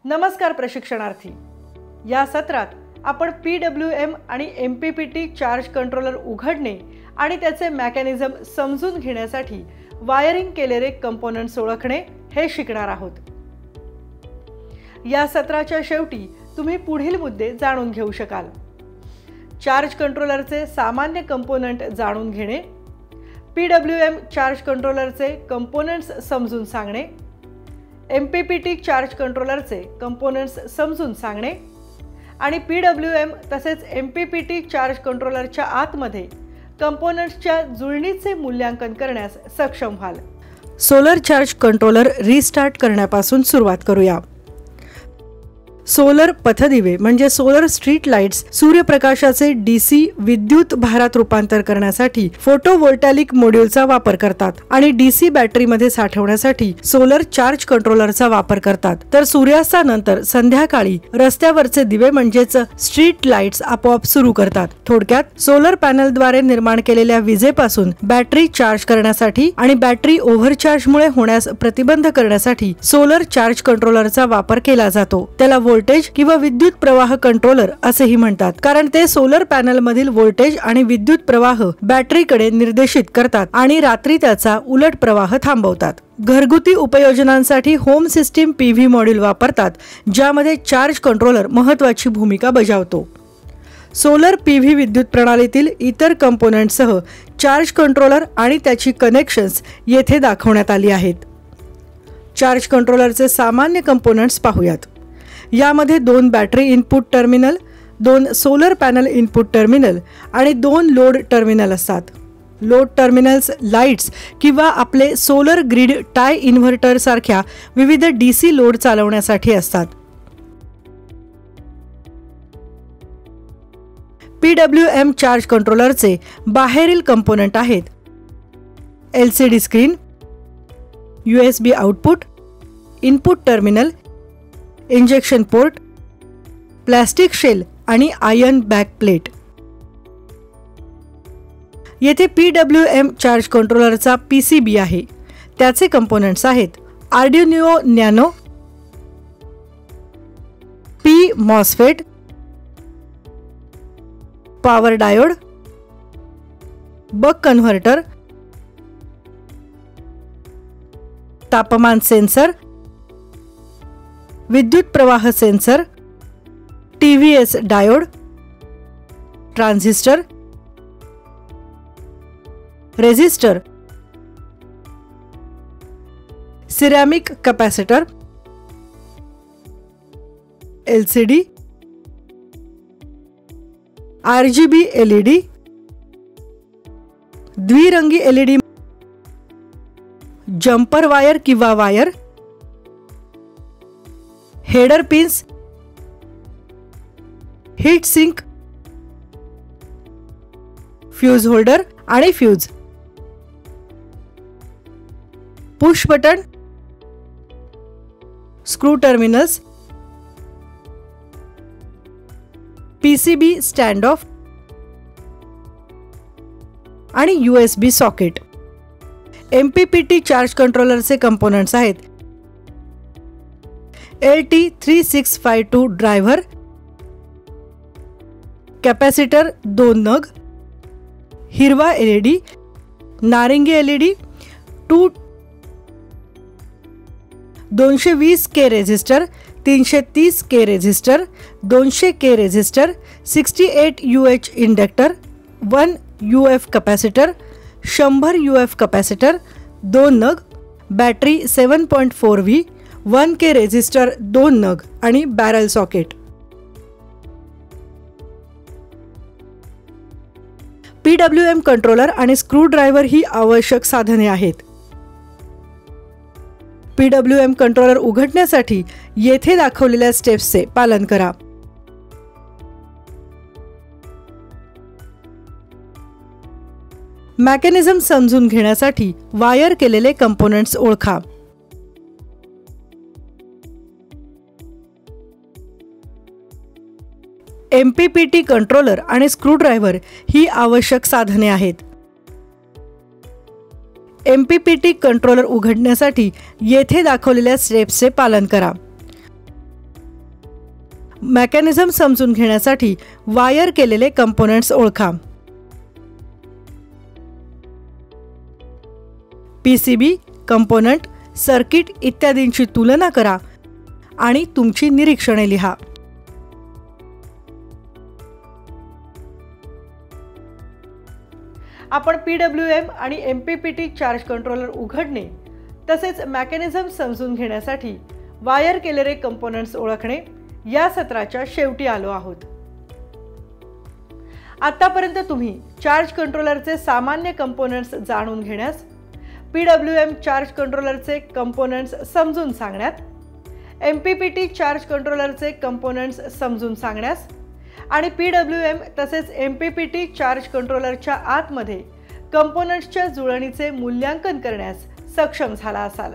नमस्कार प्रशिक्षणार्थी। या सत्रात आपण PWM आणि MPPT चार्ज कंट्रोलर उघडणे आणि त्याचे मेकॅनिझम समजून घेण्यासाठी वायरिंग केलेले कंपोनेंट्स ओळखणे हे शिकणार आहोत। या सत्राच्या शेवटी तुम्ही पुढील मुद्दे जाणून घेऊ शकाल। चार्ज कंट्रोलरचे सामान्य कंपोनेंट जाणून घेणे, PWM चार्ज कंट्रोलरचे कंपोनेंट्स समजून सांगणे, MPPT चार्ज कंट्रोलरचे कंपोनेंट्स समजून सांगणे आणि PWM तसेच MPPT चार्ज कंट्रोलरच्या आतमध्ये कंपोनेंट्सच्या जुळणीचे मूल्यांकन करण्यास सक्षम व्हाल। सोलर चार्ज कंट्रोलर रिस्टार्ट करण्यापासून सुरुवात करूया। सोलर पथदिवे म्हणजे सोलर स्ट्रीट लाईट्स सूर्यप्रकाशाचे DC विद्युत भारात रूपांतर करण्यासाठी फोटोव्होल्टॅइक मॉड्यूलचा वापर करतात आणि DC बॅटरीमध्ये साठवण्यासाठी सोलर चार्ज कंट्रोलरचा वापर करतात। तर सूर्यास्तानंतर संध्याकाळी रस्त्यावरचे दिवे म्हणजेच स्ट्रीट लाईट्स आपोआप सुरू करतात। थोडक्यात सोलर पॅनलद्वारे निर्माण केलेल्या विजेपासून बॅटरी चार्ज करण्यासाठी आणि बॅटरी ओव्हरचार्जमुळे होण्यास प्रतिबंध करण्यासाठी सोलर चार्ज कंट्रोलरचा वापर केला जातो। त्याला व्होल्टेज किंवा विद्युत प्रवाह कंट्रोलर असेही म्हणतात, कारण ते सोलर पॅनल मधील व्होल्टेज आणि विद्युत प्रवाह बॅटरीकडे निर्देशित करतात आणि रात्री त्याचा उलट प्रवाह थांबवतात। घरगुती उपयोजनांसाठी होम सिस्टीम PV मॉड्यूल वापरतात, ज्यामध्ये चार्ज कंट्रोलर महत्त्वाची भूमिका बजावतो। सोलर PV विद्युत प्रणालीतील इतर कंपोनेंट्ससह चार्ज कंट्रोलर आणि त्याची कनेक्शन्स येथे दाखवण्यात आली आहेत। चार्ज कंट्रोलरचे सामान्य कंपोनेंट्स पाहूयात। यामध्ये 2 battery input terminal, 2 solar panel input terminal आणि 2 लोड टर्मिनल असतात। लोड टर्मिनल्स लाईट्स किंवा आपले सोलर ग्रिड टाय इन्व्हर्टर सारख्या विविध DC लोड चालवण्यासाठी असतात। PWM चार्ज कंट्रोलरचे बाहेरील कंपोनेंट आहेत LCD screen, USB output, input terminal, injection port, plastic shell आणि आयर्न बॅक प्लेट। येथे PWM चार्ज कंट्रोलरचा PCB आहे। त्याचे कंपोनेंट्स आहेत Arduino Nano, P MOSFET, power diode, buck converter, तापमान सेन्सर, विद्युत प्रवाह sensor, TVS diode, transistor, resistor, ceramic capacitor, LCD, RGB LED, द्विरंगी LED, जम्पर वायर किंवा wire, header pins, heat sink, fuse holder आणि fuse, push button, screw terminals, PCB stand off आणि USB socket. MPPT charge कंट्रोलरचे components आहेत LT3652 driver, capacitor 2 नग, हिरवा LED, नारिंगी LED, 220K resistor, 330K resistor, 200K resistor, 68 UH inductor, 1 UF capacitor, 100 UF capacitor 2 नग, battery 7.4V, 1K resistor 2 नग आणि barrel socket. PWM controller आणि स्क्रू ड्रायव्हर ही आवश्यक साधने आहेत। PWM कंट्रोलर उघडण्यासाठी येथे दाखवलेल्या स्टेप्सचे पालन करा। मेकॅनिझम समजून घेण्यासाठी वायर केलेले कंपोनेंट्स ओळखा। MPPT कंट्रोलर आणि स्क्रूड्रायव्हर ही आवश्यक साधने आहेत। MPPT कंट्रोलर उघडण्यासाठी येथे दाखवलेल्या स्टेप्सचे पालन करा। मेकॅनिझम समजून घेण्यासाठी वायर केलेले कंपोनेंट्स ओळखा. पीसीबी, कंपोनंट, सर्किट इत्यादींची तुलना करा आणि तुमची निरीक्षणे लिहा. आपण PWM आणि MPPT चार्ज कंट्रोलर उघडणे तसेच मेकॅनिझम समजून घेण्यासाठी वायर केलेले कंपोनेंट्स ओळखणे या सत्राच्या शेवटी आलो आहोत. आतापर्यंत तुम्ही चार्ज कंट्रोलरचे सामान्य कंपोनेंट्स जाणून घेण्यास, PWM चार्ज कंट्रोलरचे कंपोनेंट्स समजून सांगण्यात, MPPT चार्ज कंट्रोलरचे कंपोनेंट्स समजून सांगण्यास आणि PWM तसेच MPPT चार्ज कंट्रोलरच्या आतमध्ये कंपोनेंट्सच्या जुळणीचे मूल्यांकन करण्यास सक्षम झाला असाल.